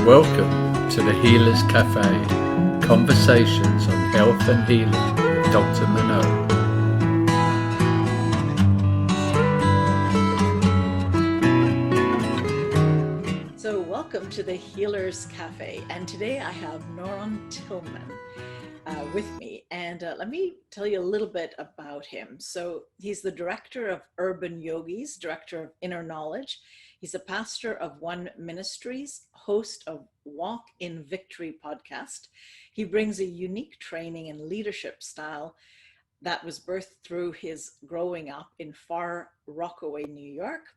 Welcome to the Healers Café, conversations on health and healing with Dr. Manon. So welcome to the Healers Café, and today I have NaRon Tillman with me, and let me tell you a little bit about him. So he's the Director of Urban Yogis, Director of Inner Knowledge. He's a pastor of One Ministries, host of Walk in Victory podcast. He brings a unique training and leadership style that was birthed through his growing up in far Rockaway, New York.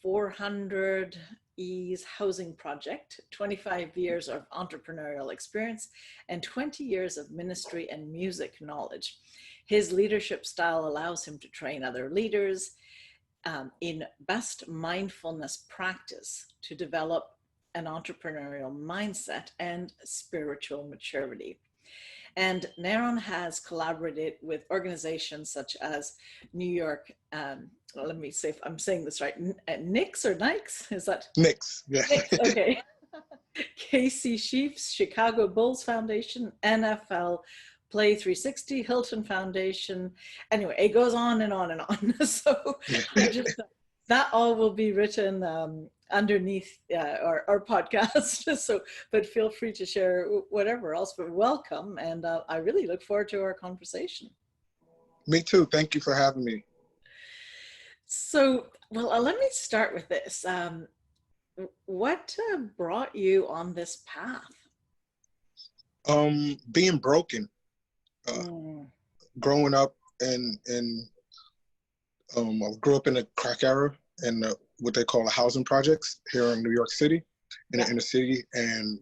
400 Ease housing project, 25 years of entrepreneurial experience, and 20 years of ministry and music knowledge. His leadership style allows him to train other leaders in best mindfulness practice to develop an entrepreneurial mindset and spiritual maturity. And NaRon has collaborated with organizations such as New York, let me see if I'm saying this right, Knicks or Nikes? Is that? Knicks, yeah. Knicks, okay. KC Chiefs, Chicago Bulls Foundation, NFL Play 360, Hilton Foundation. Anyway, it goes on and on and on. So that all will be written underneath our podcast. So, but feel free to share whatever else. But welcome, and I really look forward to our conversation. Me too. Thank you for having me. So, well, let me start with this. What brought you on this path? Being broken. Growing up I grew up in the crack era and what they call the housing projects here in New York City, in the inner city, and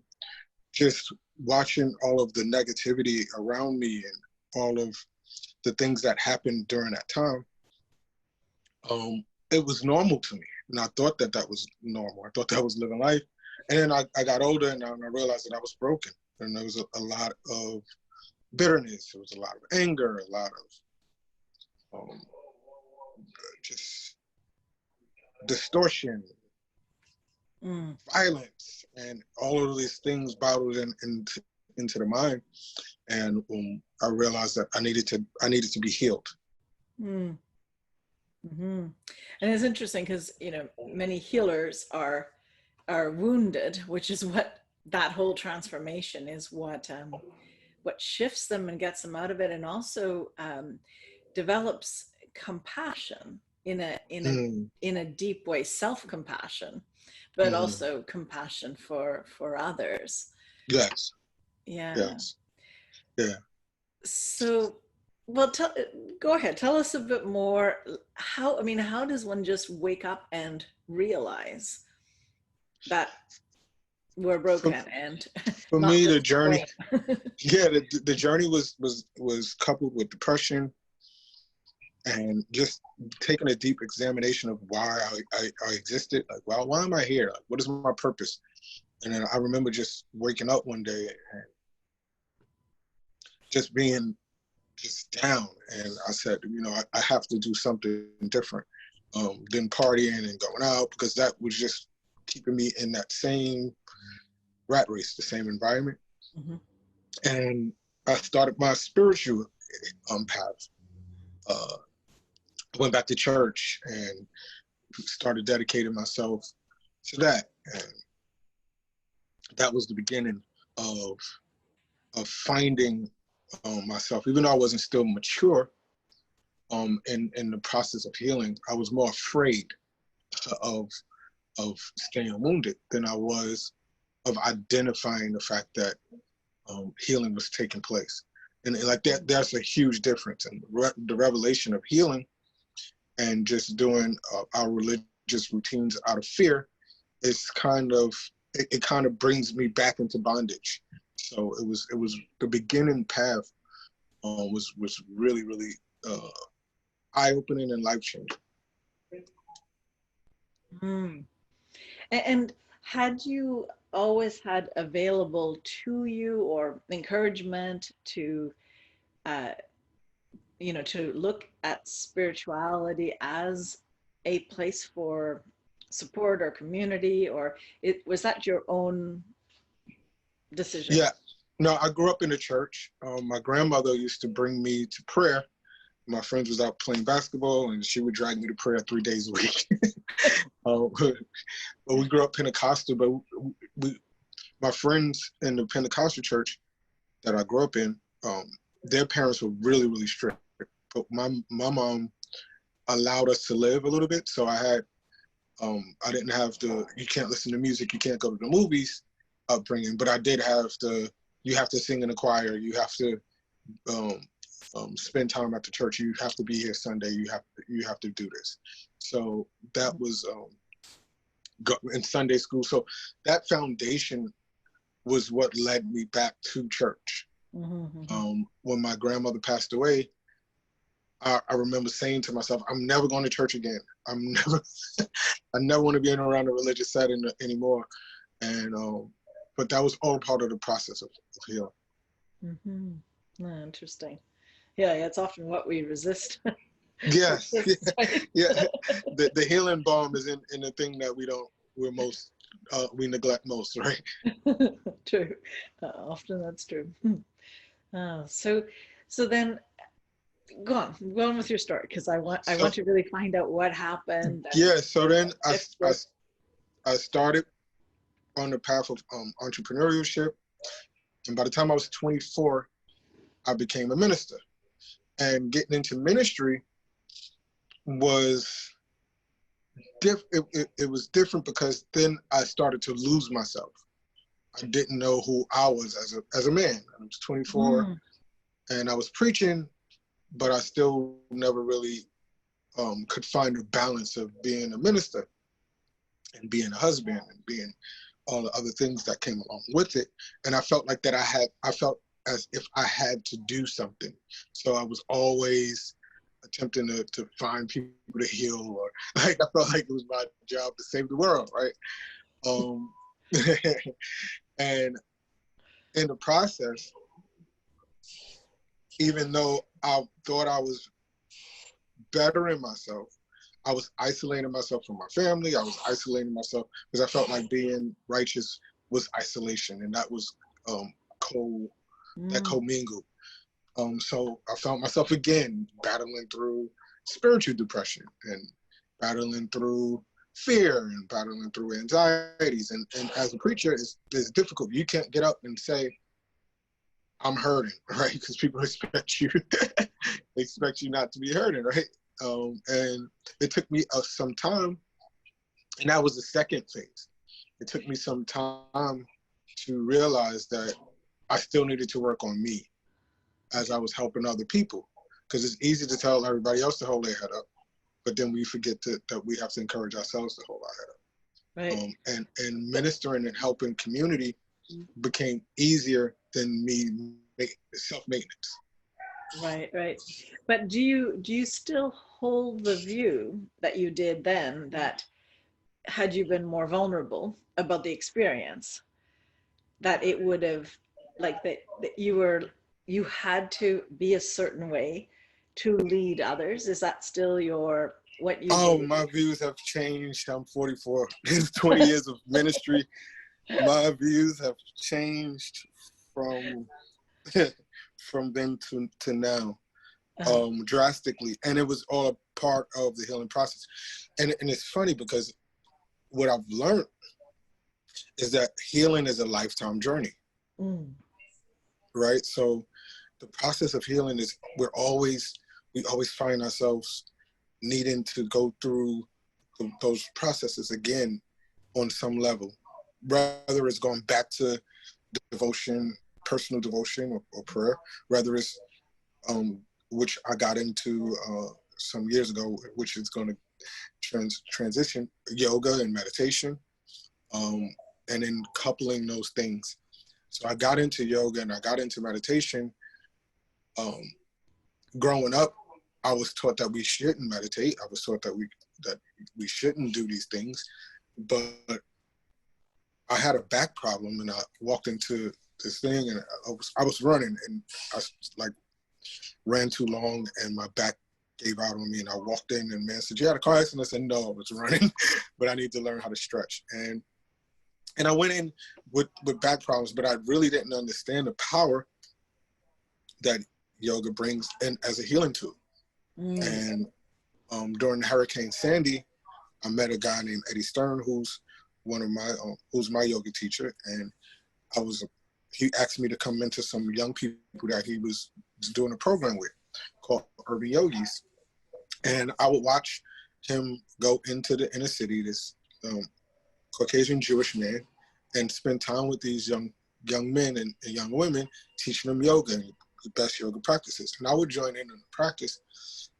just watching all of the negativity around me and all of the things that happened during that time. It was normal to me, and I thought that was normal. I thought that was living life, and then I got older and I realized that I was broken, and there was a lot of bitterness, there was a lot of anger, a lot of just distortion, violence, and all of these things bottled into the mind. And I realized that I needed to be healed. Mm-hmm. And it's interesting because many healers are wounded, which is what that whole transformation is. What shifts them and gets them out of it, and also develops compassion in a deep way, self-compassion, but also compassion for others. Yes. Yeah. Yes. Yeah. So, well, go ahead. Tell us a bit more. How does one just wake up and realize that we're broken? For me, the journey, the journey was coupled with depression and just taking a deep examination of why I existed. Like, well, why am I here? Like, what is my purpose? And then I remember just waking up one day and just being down. And I said, I have to do something different than partying and going out, because that was just keeping me in that same rat race, the same environment. Mm-hmm. And I started my spiritual path. I went back to church and started dedicating myself to that. And that was the beginning of finding myself. Even though I wasn't still mature in the process of healing, I was more afraid of staying wounded than I was of identifying the fact that healing was taking place. And like that, there's a huge difference. And the revelation of healing and just doing our religious routines out of fear is it kind of brings me back into bondage. So it was the beginning path was really, really eye-opening and life-changing. And had you always had available to you or encouragement to to look at spirituality as a place for support or community, or was that your own decision? Yeah, no, I grew up in the church. My grandmother used to bring me to prayer. My friends was out playing basketball, and she would drag me to prayer 3 days a week. But we grew up Pentecostal, but my friends in the Pentecostal church that I grew up in, their parents were really, really strict. But my mom allowed us to live a little bit, so I didn't have you can't listen to music, you can't go to the movies upbringing, but I did have you have to sing in the choir, you have to spend time at the church, you have to be here Sunday, you have to do this. So that was in Sunday school. So that foundation was what led me back to church. Mm-hmm. When my grandmother passed away, I remember saying to myself, I'm never going to church again. I never want to be around a religious setting anymore. And but that was all part of the process of healing. Mm-hmm. Oh, interesting. Yeah, it's often what we resist. Yes, yeah. The healing balm is in the thing that we neglect most, right? True. Often that's true. So then, go on with your story, because I want to really find out what happened. Yeah. So then I started on the path of entrepreneurship, and by the time I was 24, I became a minister. And getting into ministry was it was different because then I started to lose myself. I didn't know who I was as a man. I was 24 and I was preaching, but I still never really could find a balance of being a minister and being a husband and being all the other things that came along with it. And I felt like that I felt as if I had to do something. So I was always attempting to find people to heal, or like I felt like it was my job to save the world, right? And in the process, even though I thought I was bettering myself, I was isolating myself from my family. I was isolating myself because I felt like being righteous was isolation, and that was that commingled. So I found myself again battling through spiritual depression and battling through fear and battling through anxieties. And as a preacher, it's difficult. You can't get up and say, I'm hurting, right? Because people expect you not to be hurting, right? And it took me some time, and that was the second phase. It took me some time to realize that I still needed to work on me as I was helping other people, because it's easy to tell everybody else to hold their head up, but then we forget that we have to encourage ourselves to hold our head up. Right. And ministering and helping community became easier than me self-maintenance. Right. But do you still hold the view that you did then, that had you been more vulnerable about the experience, that it would have, like, that you had to be a certain way to lead others? Is that still what you believe? My views have changed. I'm 44. It's 20 years of ministry. My views have changed from then to now, drastically. And it was all a part of the healing process. And it's funny because what I've learned is that healing is a lifetime journey. Right? So the process of healing is we always find ourselves needing to go through those processes again on some level, whether it's going back to devotion, personal devotion or prayer, whether it's which I got into some years ago, which is going to transition yoga and meditation, and then coupling those things. So I got into yoga and I got into meditation. Growing up, I was taught that we shouldn't meditate. I was taught that we shouldn't do these things. But I had a back problem, and I walked into this thing, and I was running, and I ran too long, and my back gave out on me, and I walked in, and the man said, "You had a car accident?" I said, "No, I was running, but I need to learn how to stretch." And I went in with back problems, but I really didn't understand the power that yoga brings in as a healing tool. And during Hurricane Sandy, I met a guy named Eddie Stern, who's who's my yoga teacher, and he asked me to come into some young people that he was doing a program with called Urban Yogis. And I would watch him go into the inner city, this Caucasian Jewish man, and spend time with these young men and young women, teaching them yoga and the best yoga practices. And I would join in the practice,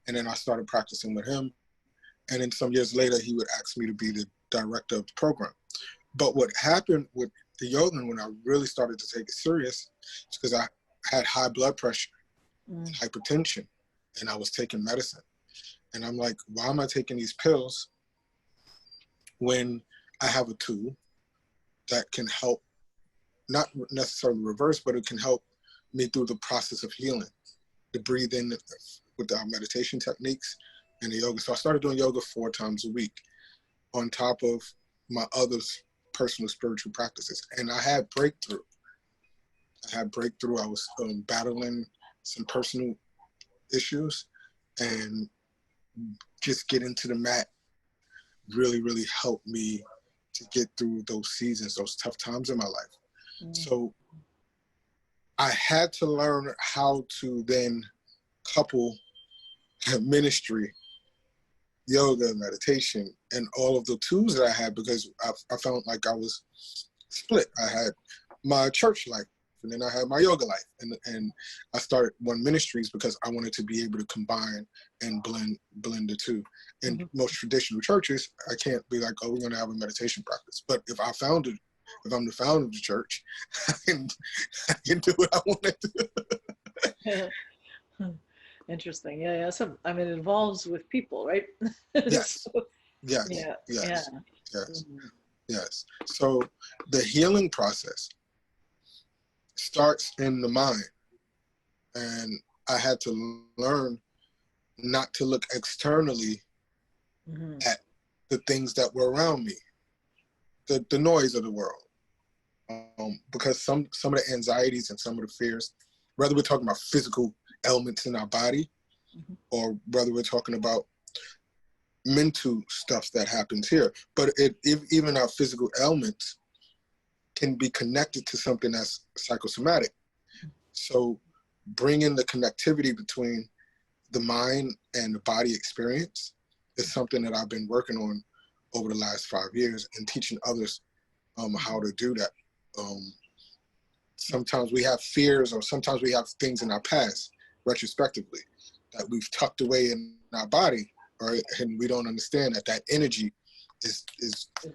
and then I started practicing with him. And then some years later, he would ask me to be the director of the program. But what happened with the yoga, when I really started to take it serious, is because I had high blood pressure and hypertension, and I was taking medicine. And I'm like, why am I taking these pills when I have a tool that can help, not necessarily reverse, but it can help me through the process of healing, to breathe in with our meditation techniques and the yoga. So I started doing yoga 4 times a week on top of my other personal spiritual practices. And I had breakthrough. I was battling some personal issues, and just getting to the mat really, really helped me to get through those seasons, those tough times in my life. So I had to learn how to then couple ministry, yoga, meditation, and all of the tools that I had, because I felt like I was split. I had my church life, and then I had my yoga life, and I started One Ministries because I wanted to be able to combine and blend the two. In most traditional churches, I can't be like, oh, we're going to have a meditation practice. But if I'm the founder of the church, I can do what I want to do. Interesting. Yeah. So, I mean, it involves with people, right? Yes. So, Yes. Yeah. Yes. Yeah. Yes. Yes. So the healing process starts in the mind. And I had to learn not to look externally at the things that were around me, the noise of the world. Because some of the anxieties and some of the fears, whether we're talking about physical ailments in our body, or whether we're talking about mental stuff that happens here, but even our physical ailments can be connected to something that's psychosomatic. So bringing the connectivity between the mind and the body experience is something that I've been working on over the last 5 years, and teaching others how to do that. Sometimes we have fears, or sometimes we have things in our past, retrospectively, that we've tucked away in our body, right? And we don't understand that energy is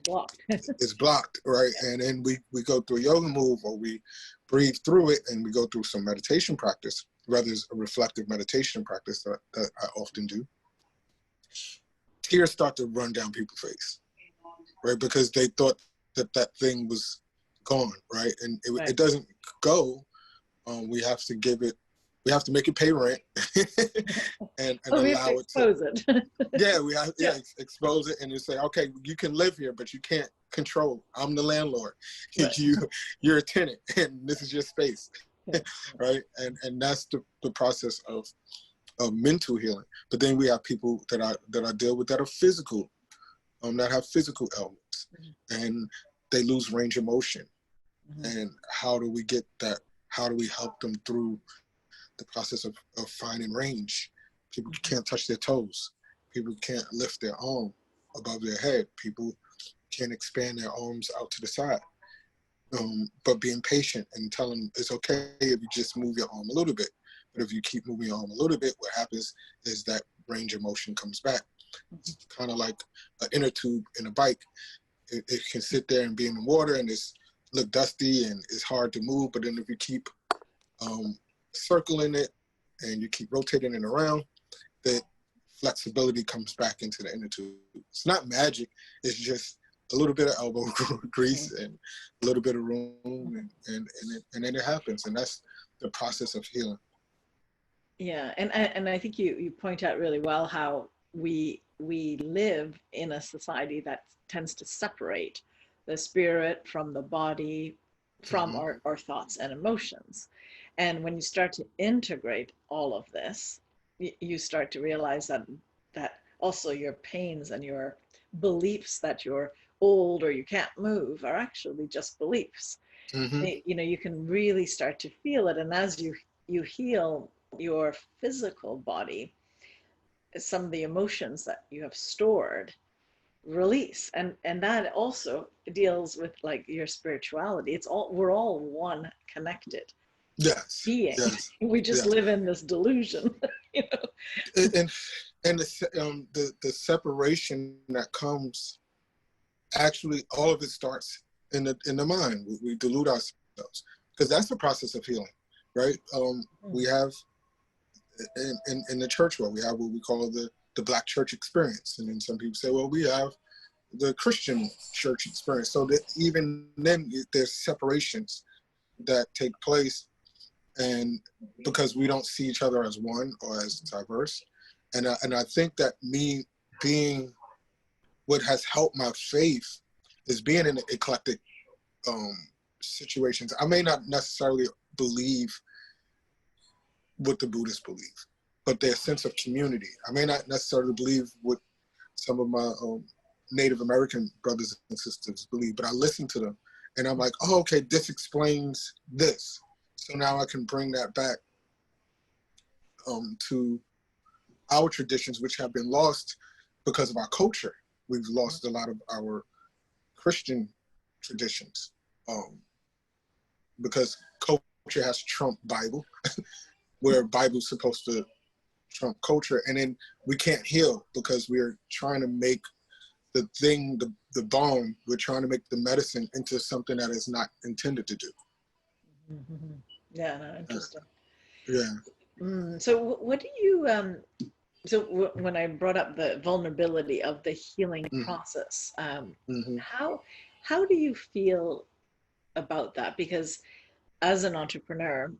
blocked. is blocked, right? And then we go through a yoga move, or we breathe through it, and we go through some meditation practice, whether it's a reflective meditation practice that I often do. Tears start to run down people's face, right? Because they thought that thing was gone, right? And it doesn't go. We have to make it pay rent and allow it to expose it. expose it, and just say, okay, you can live here, but you can't control. I'm the landlord. Right. You're a tenant, and this is your space, right? And that's the process of mental healing. But then we have people that I deal with that are physical, that have physical ailments, and they lose range of motion. And how do we get that? How do we help them through the process of finding range? People can't touch their toes. People can't lift their arm above their head. People can't expand their arms out to the side. But being patient and telling them it's okay if you just move your arm a little bit. But if you keep moving your arm a little bit, what happens is that range of motion comes back. It's kind of like an inner tube in a bike. It can sit there and be in the water, and it's look dusty and it's hard to move. But then if you keep circling it and you keep rotating it around, that flexibility comes back into the inner tube. It's not magic. It's just a little bit of elbow grease and a little bit of room, and then it happens. And that's the process of healing. Yeah, and I think you point out really well how we live in a society that tends to separate the spirit from the body, from Hmm. our thoughts and emotions. And when you start to integrate all of this, you start to realize that also your pains and your beliefs that you're old or you can't move are actually just beliefs. Hmm. You know, you can really start to feel it, and as you heal your physical body, some of the emotions that you have stored release, and that also deals with like your spirituality. It's all, we're all one connected Yes, being. yes, We just yeah. live in this delusion, you know. And the separation that comes, actually, all of it starts in the mind. We delude ourselves, because that's the process of healing, right? We have in the church world, we have what we call the Black church experience, and then some people say, well, we have the Christian church experience. So that even then, there's separations that take place, and because we don't see each other as one or as diverse. And I think that me being, what has helped my faith is being in eclectic situations. I may not necessarily believe what the Buddhists believe, but their sense of community. I may not necessarily believe what some of my Native American brothers and sisters believe, but I listen to them and I'm like, oh, okay, this explains this. So now I can bring that back to our traditions, which have been lost because of our culture. We've lost a lot of our Christian traditions because culture has trumped Bible, where Bible's supposed to trump culture. And then we can't heal because we're trying to make the thing, the balm, we're trying to make the medicine into something that is not intended to do. Mm-hmm. Yeah, no, interesting. Yeah. So what do you when I brought up the vulnerability of the healing process, Mm-hmm. how do you feel about that? Because as an entrepreneur,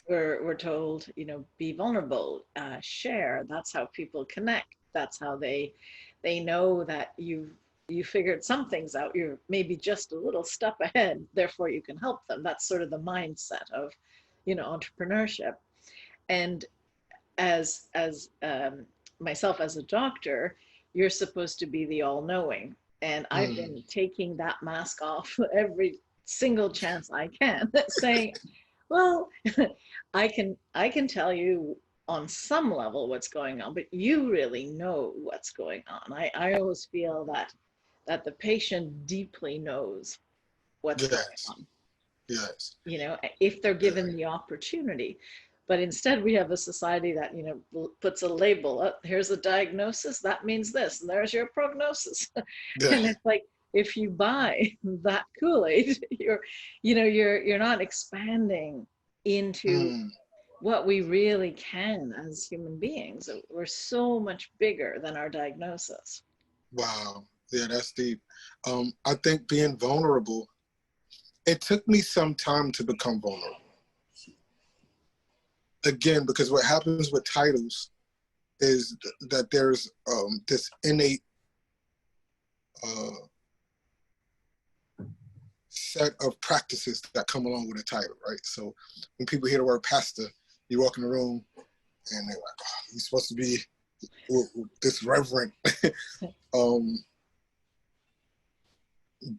we're told, you know, be vulnerable, share. That's how people connect. That's how they know that you figured some things out. You're maybe just a little step ahead, therefore you can help them. That's sort of the mindset of, you know, entrepreneurship. And as myself as a doctor, you're supposed to be the all-knowing, and I've Mm. been taking that mask off every single chance I can, saying, well, I can tell you on some level what's going on, but you really know what's going on. I always feel that the patient deeply knows what's going Yes. on, Yes. you know, if they're given the opportunity. But instead we have a society that, you know, puts a label, oh, here's a diagnosis, that means this, and there's your prognosis. Yeah. And it's like, if you buy that Kool-Aid, you're not expanding into Mm. what we really can as human beings. We're so much bigger than our diagnosis. Wow. Yeah, that's deep. I think being vulnerable, it took me some time to become vulnerable. Again, because what happens with titles is that there's this innate set of practices that come along with a title, right? So when people hear the word pastor, you walk in the room and they're like, oh, you're supposed to be this reverent,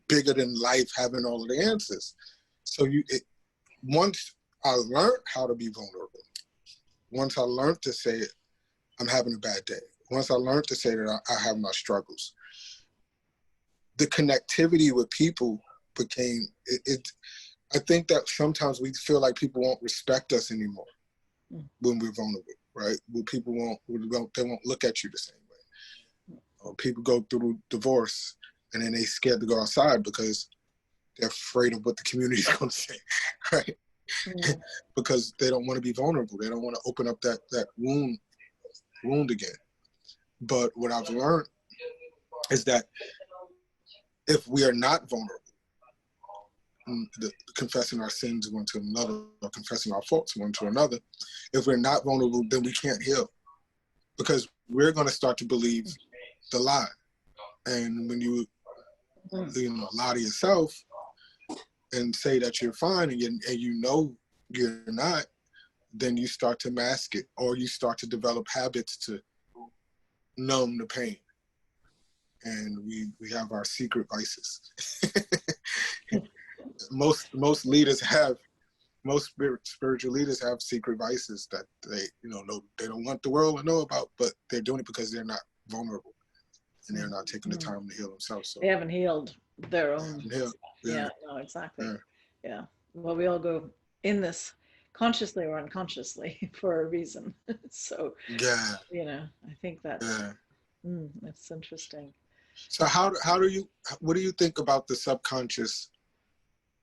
bigger than life, having all of the answers. So once I learned how to be vulnerable, once I learned to say, I'm having a bad day, once I learned to say that I have my struggles, the connectivity with people became, I think that sometimes we feel like people won't respect us anymore when we're vulnerable, right? When people they won't look at you the same way. People go through divorce and then they scared to go outside because they're afraid of what the community is going to say, right? Mm. Because they don't want to be vulnerable. They don't want to open up that wound again. But what I've learned is that if we are not vulnerable, confessing our sins one to another, or confessing our faults one to another. If we're not vulnerable, then we can't heal, because we're going to start to believe the lie. And when you lie to yourself and say that you're fine, and you know you're not, then you start to mask it, or you start to develop habits to numb the pain. And we have our secret vices. Most leaders have, most spiritual leaders have secret vices that they they don't want the world to know about, but they're doing it because they're not vulnerable and they're not taking the time to heal themselves. So they haven't healed their own. Yeah. No, exactly. Yeah. Well, we all go in this consciously or unconsciously for a reason. So I think that's that's interesting. So what do you think about the subconscious,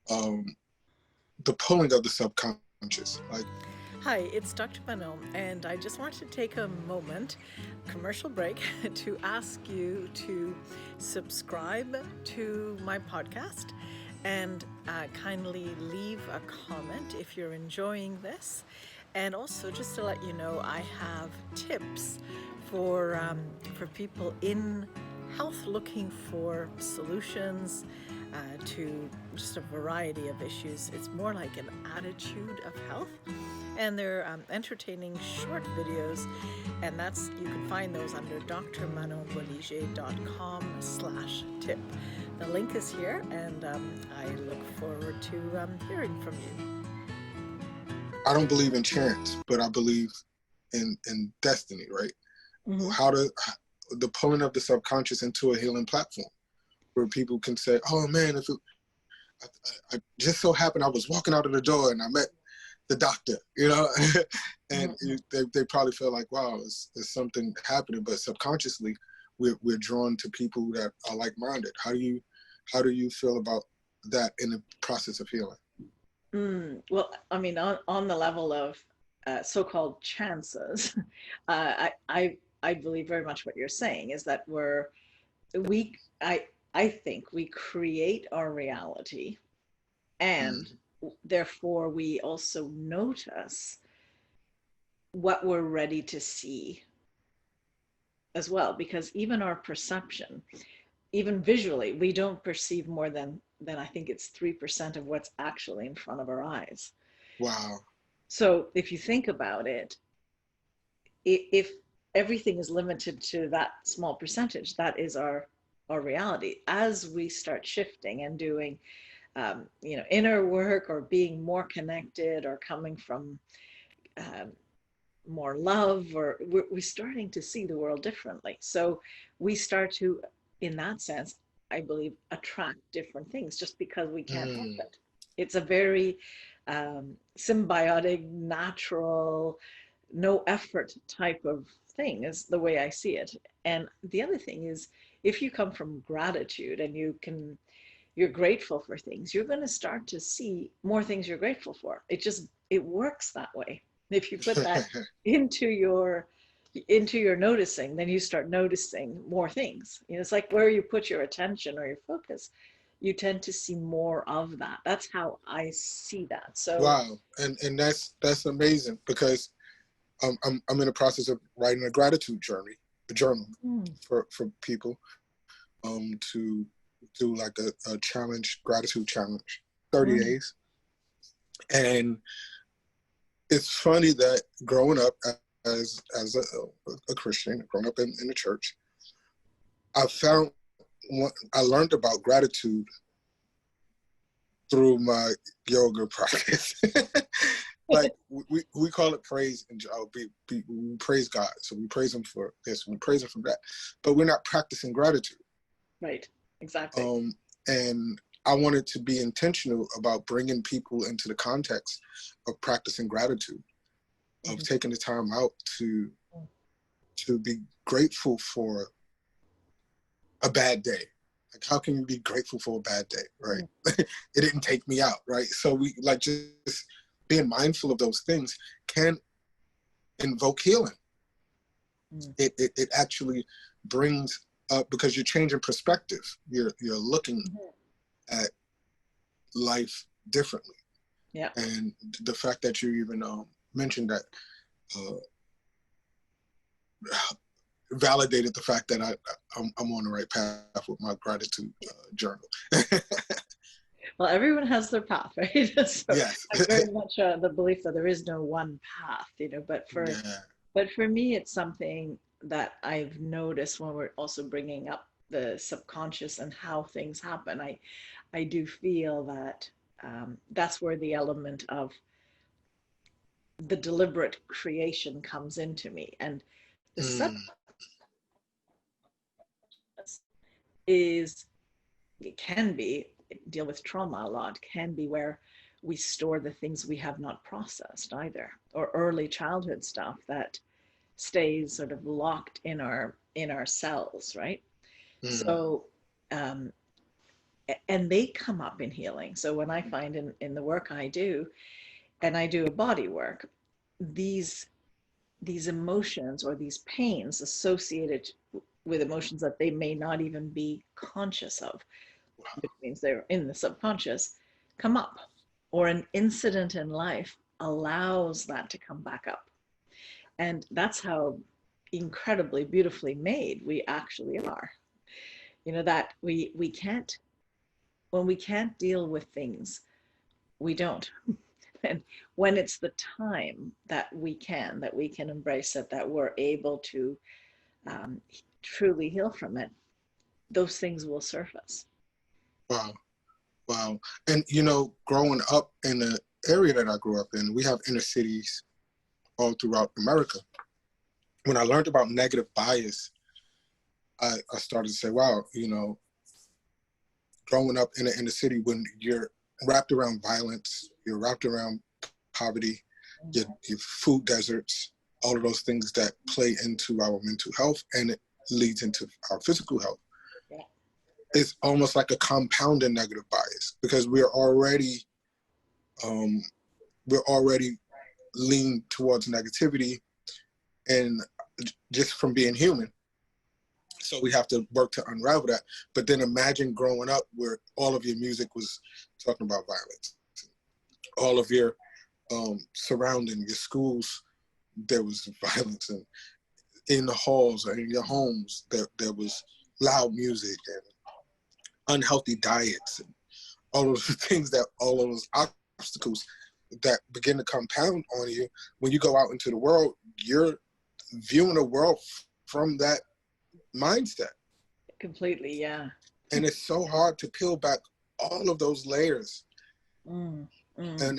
the pulling of the subconscious? Like, hi, it's Dr. Manon, and I just want to take a moment, commercial break, to ask you to subscribe to my podcast and kindly leave a comment if you're enjoying this. And also, just to let you know, I have tips for people in health looking for solutions to just a variety of issues. It's more like an attitude of health, and they're entertaining short videos, and you can find those under drmanonbolliger.com/tip. The link is here, and I look forward to hearing from you. I don't believe in chance, but I believe in destiny, right? How the pulling of the subconscious into a healing platform where people can say, oh man, I just so happened I was walking out of the door and I met the doctor, and they probably feel like, wow, there's something happening, but subconsciously we're drawn to people that are like-minded. How do you feel about that in the process of healing? Well, I mean, on the level of so-called chances, I believe very much what you're saying is that I think we create our reality, and therefore we also notice what we're ready to see as well, because even our perception, even visually, we don't perceive more than I think it's 3% of what's actually in front of our eyes. Wow. So if you think about it, if everything is limited to that small percentage, that is our reality. As we start shifting and doing inner work, or being more connected, or coming from more love, or we're starting to see the world differently. So we start to, in that sense, I believe, attract different things just because we can't help it. It's a very symbiotic, natural, no effort type of thing, is the way I see it. And the other thing is, if you come from gratitude and you're grateful for things, you're going to start to see more things you're grateful for. It works that way. If you put that into your noticing, then you start noticing more things. It's like where you put your attention or your focus, you tend to see more of that. That's how I see that. So wow, and that's amazing, because I'm in the process of writing a gratitude journal for people to do like a challenge, gratitude challenge, 30 days. And it's funny that growing up as a Christian, growing up in the church, I learned about gratitude through my yoga practice. Like we call it praise, and we praise God. So we praise Him for this, we praise Him for that, but we're not practicing gratitude. Right. Exactly. And I wanted to be intentional about bringing people into the context of practicing gratitude, of taking the time out to be grateful for a bad day. Like, how can you be grateful for a bad day, right? It didn't take me out, right? So we just being mindful of those things can invoke healing. It actually brings up, because you're changing perspective. You're looking at life differently. Yeah. And the fact that you even mentioned that validated the fact that I'm on the right path with my gratitude journal. Well, everyone has their path, right? So Yes. I'm very much the belief that there is no one path, you know, but for me, it's something that I've noticed when we're also bringing up the subconscious and how things happen. I do feel that that's where the element of the deliberate creation comes into me. And the subconscious is, it can be, deal with trauma a lot, can be where we store the things we have not processed either, or early childhood stuff that stays sort of locked in our cells, right? So and they come up in healing. So when I find in the work I do, and I do a body work, these emotions or these pains associated with emotions that they may not even be conscious of, which means they're in the subconscious, come up. Or an incident in life allows that to come back up. And that's how incredibly beautifully made we actually are. You know, that we can't, when we can't deal with things, we don't. And when it's the time that we can embrace it, that we're able to truly heal from it, those things will surface. Wow. Wow. And, you know, growing up in the area that I grew up in, we have inner cities all throughout America. When I learned about negative bias, I started to say, wow, you know, growing up in the inner city, when you're wrapped around violence, you're wrapped around poverty, your food deserts, all of those things that play into our mental health, and it leads into our physical health. Yeah. It's almost like a compounding negative bias, because we're already lean towards negativity, and just from being human. So we have to work to unravel that. But then imagine growing up where all of your music was talking about violence. All of your surrounding, your schools, there was violence. And in the halls or in your homes, there was loud music and unhealthy diets and all those things, all of those obstacles that begin to compound on you. When you go out into the world, you're viewing the world from that mindset. Completely, yeah. And it's so hard to peel back all of those layers. And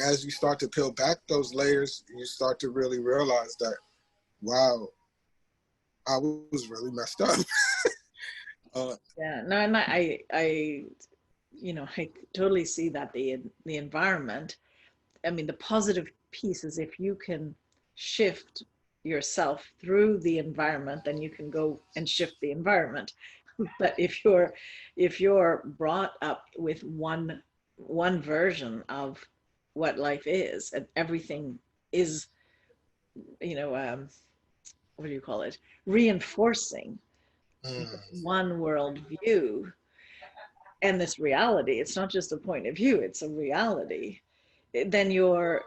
as you start to peel back those layers, you start to really realize that, wow, I was really messed up. Yeah, no, and I you know, I totally see that the environment, I mean, the positive piece is if you can shift yourself through the environment, then you can go and shift the environment. But if you're brought up with one version of what life is, and everything is, you know, what do you call it? Reinforcing one world view and this reality. It's not just a point of view; it's a reality. Then you're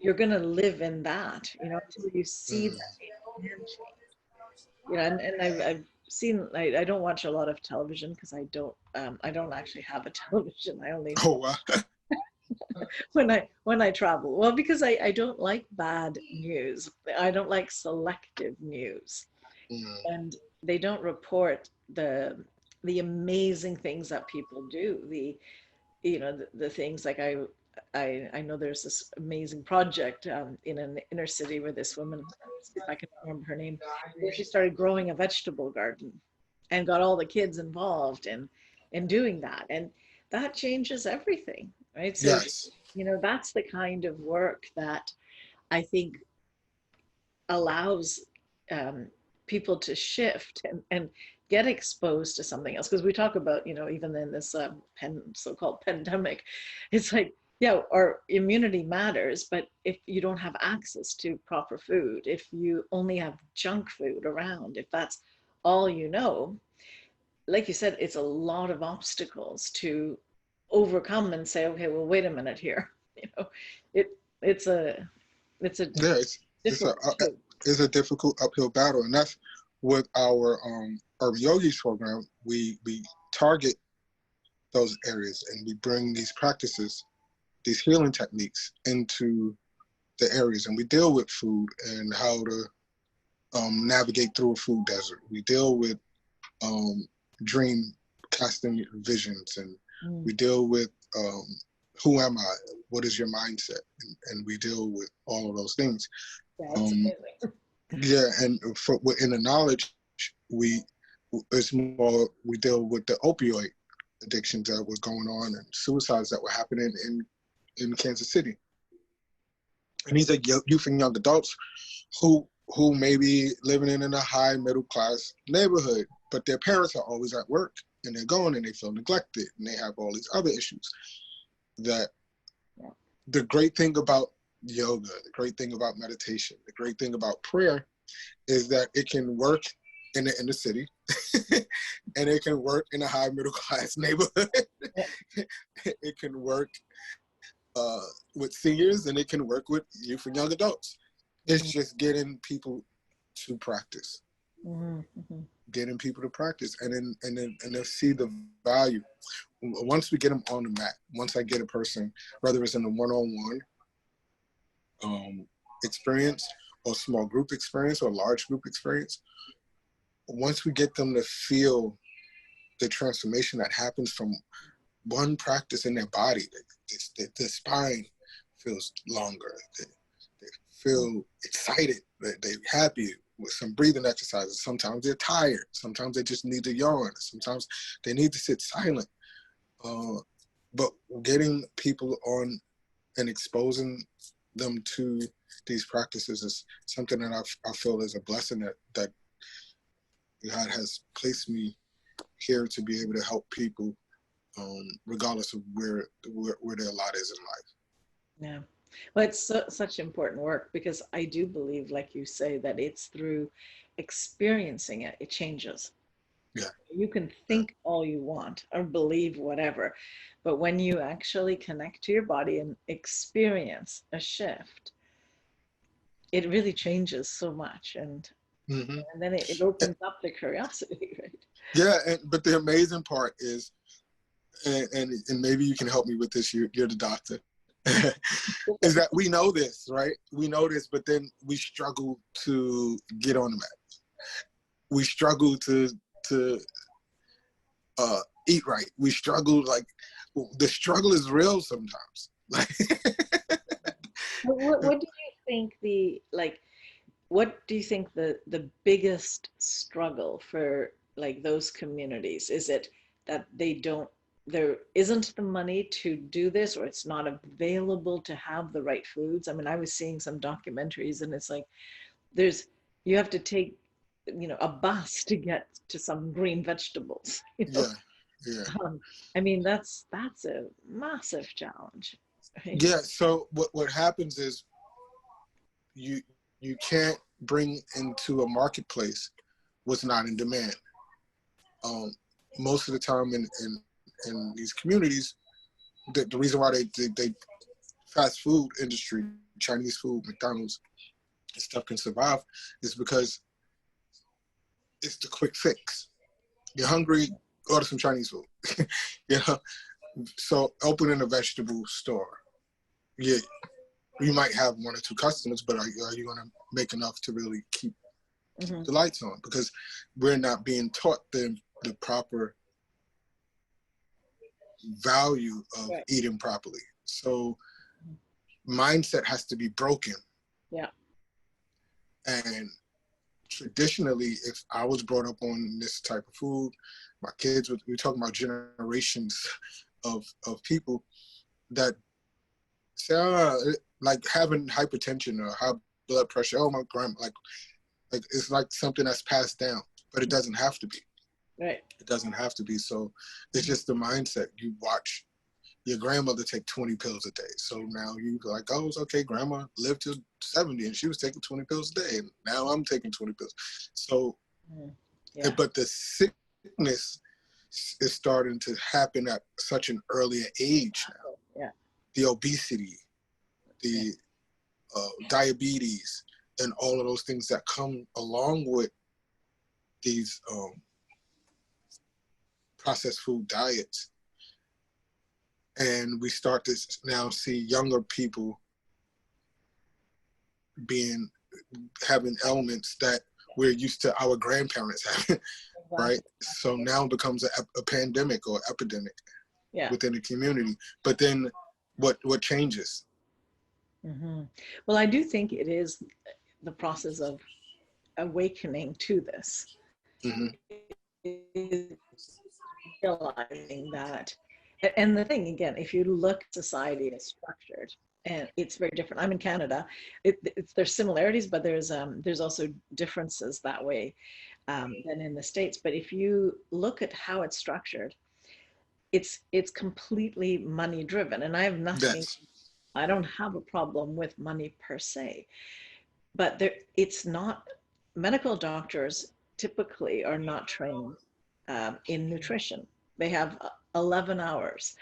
going to live in that, you know, until you see that it can change. You know, and I've seen, I don't watch a lot of television because I don't actually have a television. I only Wow. when I travel. Well, because I don't like bad news. I don't like selective news. And they don't report the amazing things that people do. You know, the things like I know there's this amazing project in an inner city where this woman, see if I can remember her name, where she started growing a vegetable garden and got all the kids involved in doing that. And that changes everything, right? So, Yes. you know, that's the kind of work that I think allows people to shift and get exposed to something else. Because we talk about, you know, even in this so-called pandemic, it's like, yeah, our immunity matters, but if you don't have access to proper food, if you only have junk food around, if that's all you know, like you said, it's a lot of obstacles to overcome and say, okay, well, wait a minute here. It's a Yeah, difficult. it's a difficult uphill battle, and that's with our Urban Yogis program. We target those areas, and we bring these practices, these healing techniques into the areas, and we deal with food and how to navigate through a food desert. We deal with dream casting visions, and we deal with who am I? What is your mindset? And we deal with all of those things. Yeah, and in the knowledge, we deal with the opioid addictions that were going on and suicides that were happening in Kansas City. And these are youth and young adults who may be living in a high middle class neighborhood, but their parents are always at work and they're gone and they feel neglected and they have all these other issues. That the great thing about yoga, the great thing about meditation, the great thing about prayer is that it can work in the inner city and it can work in a high middle class neighborhood. It can work with seniors and it can work with youth and young adults. It's just getting people to practice. Getting people to practice and then see the value. Once we get them on the mat, once I get a person, whether it's in a one-on-one experience or small group experience or large group experience, once we get them to feel the transformation that happens from one practice in their body, the spine feels longer, they feel excited, they're happy with some breathing exercises. Sometimes they're tired, sometimes they just need to yawn, sometimes they need to sit silent. But getting people on and exposing them to these practices is something that I feel is a blessing that God has placed me here to be able to help people, regardless of where their lot is in life. Yeah. Well, it's such important work, because I do believe, like you say, that it's through experiencing it changes. Yeah. You can think all you want or believe whatever, but when you actually connect to your body and experience a shift, it really changes so much. And then it opens up the curiosity, right? Yeah, but the amazing part is, and maybe you can help me with this, you're the doctor, is that we know this, right? We know this, but then we struggle to get on the mat. We struggle to eat right. We struggle, like, the struggle is real sometimes. What do you think what do you think the biggest struggle for, like, those communities? Is it that there isn't the money to do this, or it's not available to have the right foods? I mean, I was seeing some documentaries and it's like you have to take a bus to get to some green vegetables. Yeah. I mean, that's a massive challenge, right? Yeah, so what happens is you can't bring into a marketplace what's not in demand. Most of the time in these communities, the reason why they fast food industry, Chinese food, McDonald's and stuff can survive is because it's the quick fix. You're hungry, order some Chinese food. So opening a vegetable store, yeah, you might have one or two customers, but are you going to make enough to really keep the lights on? Because we're not being taught the proper value of eating properly. So mindset has to be broken. Yeah. And traditionally, if I was brought up on this type of food, my kids, we're talking about generations of people that say, like having hypertension or high blood pressure. Oh, my grandma, like it's like something that's passed down, but it doesn't have to be. Right. It doesn't have to be. So it's just the mindset. You watch your grandmother take 20 pills a day. So now you go like, oh, it's okay. Grandma lived to 70 and she was taking 20 pills a day. And now I'm taking 20 pills. So, but the sickness is starting to happen at such an earlier age now. Yeah. The obesity, the diabetes, and all of those things that come along with these processed food diets. And we start to now see younger people having ailments that we're used to our grandparents having, right? So now it becomes a pandemic or epidemic within the community. But then what changes? Mm-hmm. Well, I do think it is the process of awakening to this. Mm-hmm. Is realizing that, and the thing again, if you look, society is structured, and it's very different. I'm in Canada. There's similarities, but there's also differences that way than in the States. But if you look at how it's structured, it's completely money driven, and I have nothing. Yes. I don't have a problem with money per se, but it's not. Medical doctors typically are not trained in nutrition. They have 11 hours,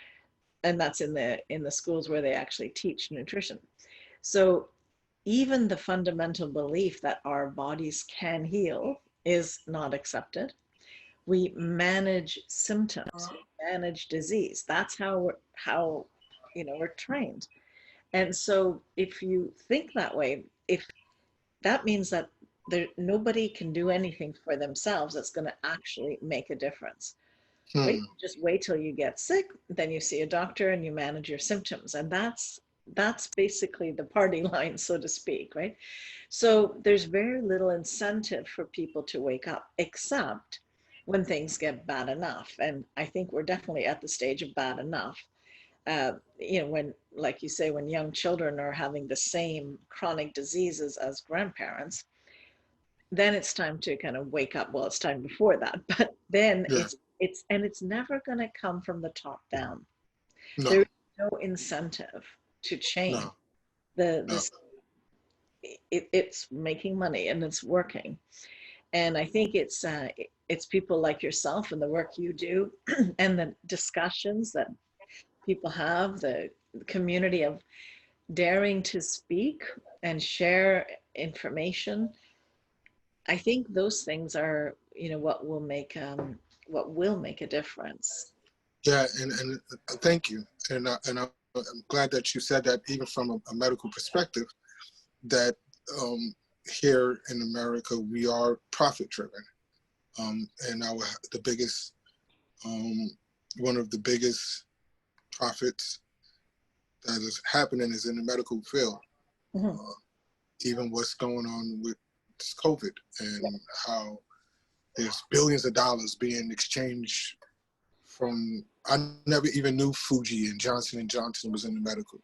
and that's in the schools where they actually teach nutrition. So even the fundamental belief that our bodies can heal is not accepted. We manage symptoms, we manage disease. That's how we're trained. And so if you think that way, if that means that nobody can do anything for themselves that's going to actually make a difference. Right? Just wait till you get sick, then you see a doctor and you manage your symptoms. And that's basically the party line, so to speak, right? So there's very little incentive for people to wake up, except when things get bad enough. And I think we're definitely at the stage of bad enough. When, like you say, when young children are having the same chronic diseases as grandparents, then it's time to kind of wake up. Well, it's time before that, but then it's never going to come from the top down. No. There is no incentive to change. It's making money and it's working. And I think it's people like yourself and the work you do and the discussions that people have, the community of daring to speak and share information. I think those things are, what will make a difference. Yeah, and thank you, and I'm glad that you said that, even from a medical perspective, that here in America we are profit driven, and the biggest one of the biggest profits that is happening is in the medical field. Mm-hmm. Even what's going on with this COVID and how there's billions of dollars being exchanged from, I never even knew Fuji and Johnson & Johnson was in the medical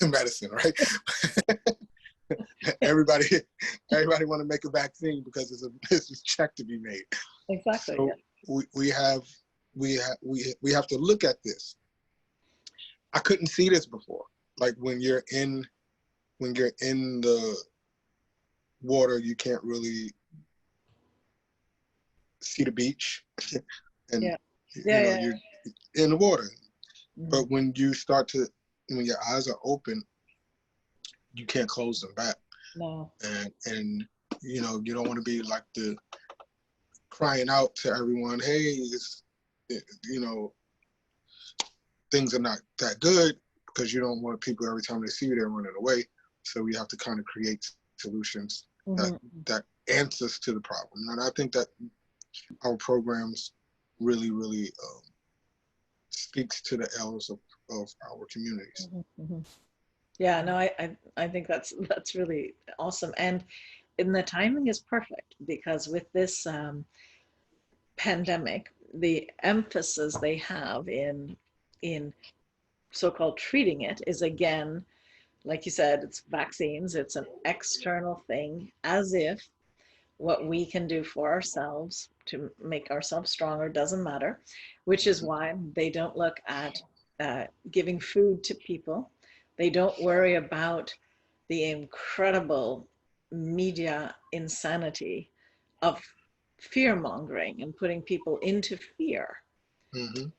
medicine, right? everybody want to make a vaccine because there's a check to be made. Exactly. So we have to look at this. I couldn't see this before. Like when you're in the water, you can't really see the beach, and you're in the water. Mm-hmm. But when your eyes are open, you can't close them back. No. And you don't want to be like the crying out to everyone, hey, things are not that good, because you don't want people every time they see you, they're running away. So we have to kind of create solutions that answers to the problem. And I think that our programs really, really speaks to the ills of our communities. Mm-hmm. Yeah, no, I think that's really awesome. And the timing is perfect, because with this pandemic, the emphasis they have in so-called treating it is, again, like you said, it's vaccines. It's an external thing, as if what we can do for ourselves to make ourselves stronger doesn't matter, which is why they don't look at giving food to people. They don't worry about the incredible media insanity of fear mongering and putting people into fear. Mm-hmm.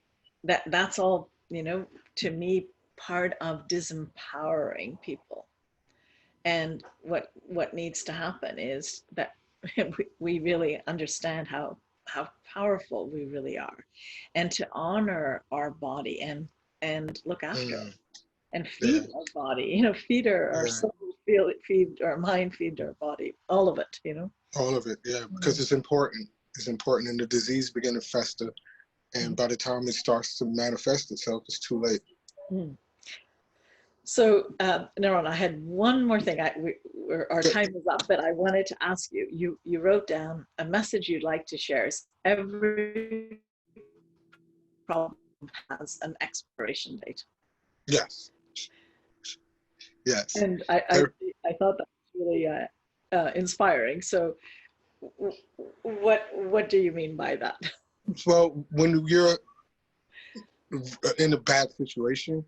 That's all, to me, part of disempowering people. And what needs to happen is that we really understand how powerful we really are, and to honor our body and look after it, and Yeah. feed our body, feed our soul, feed our mind, feed our body, all of it, All of it, yeah, because it's important. It's important, and the disease begin to fester, and by the time it starts to manifest itself, it's too late. So, NaRon, I had one more thing. Our time is up, but I wanted to ask you. You wrote down a message you'd like to share. Every problem has an expiration date. Yes. Yes. And I thought that was really inspiring. So, what do you mean by that? Well, when you're in a bad situation,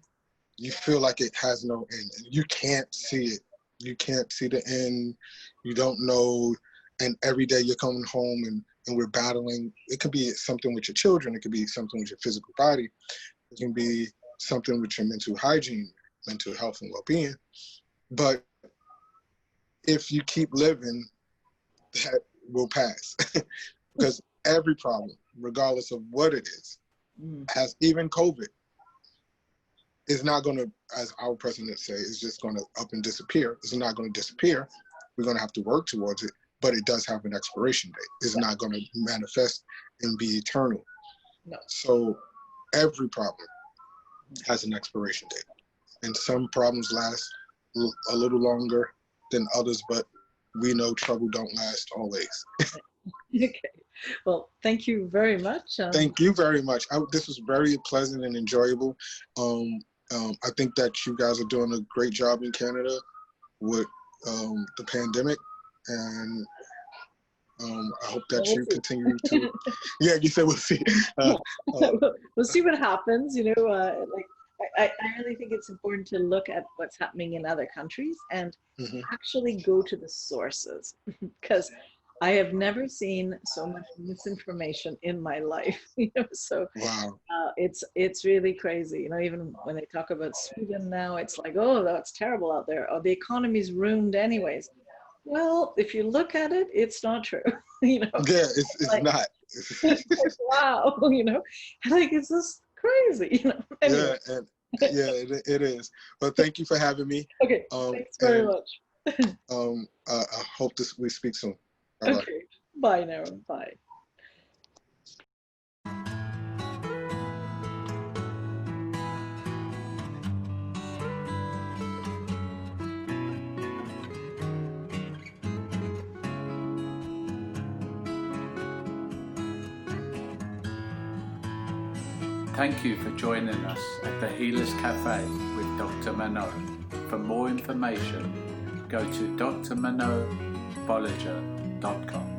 you feel like it has no end. You can't see it. You can't see the end. You don't know. And every day you're coming home and we're battling. It could be something with your children. It could be something with your physical body. It can be something with your mental hygiene, mental health and well-being. But if you keep living, that will pass. Because every problem, regardless of what it is, has, even COVID, is not going to, as our president say, is just going to up and disappear. It's not going to disappear. We're going to have to work towards it, but it does have an expiration date. It's not going to manifest and be eternal. No. So every problem has an expiration date, and some problems last a little longer than others, but we know trouble don't last always. Okay. Well, thank you very much. Thank you very much. This was very pleasant and enjoyable. I think that you guys are doing a great job in Canada with the pandemic, and I hope that you continue to. Yeah, you said we'll see. We'll see what happens. I really think it's important to look at what's happening in other countries and actually go to the sources, because I have never seen so much misinformation in my life. So wow. It's really crazy. Even when they talk about Sweden now, it's like, oh, that's terrible out there. Oh, the economy's ruined anyways. Well, if you look at it, it's not true. Yeah, it's like, not. It's like, wow, like, it's just crazy. Anyway. Yeah, it is. But thank you for having me. Okay, thanks very much. I hope we speak soon. Bye-bye. Okay, bye, NaRon. Bye. Thank you for joining us at the Healers Café with Dr. Manon. For more information, go to drmanonbolliger.com.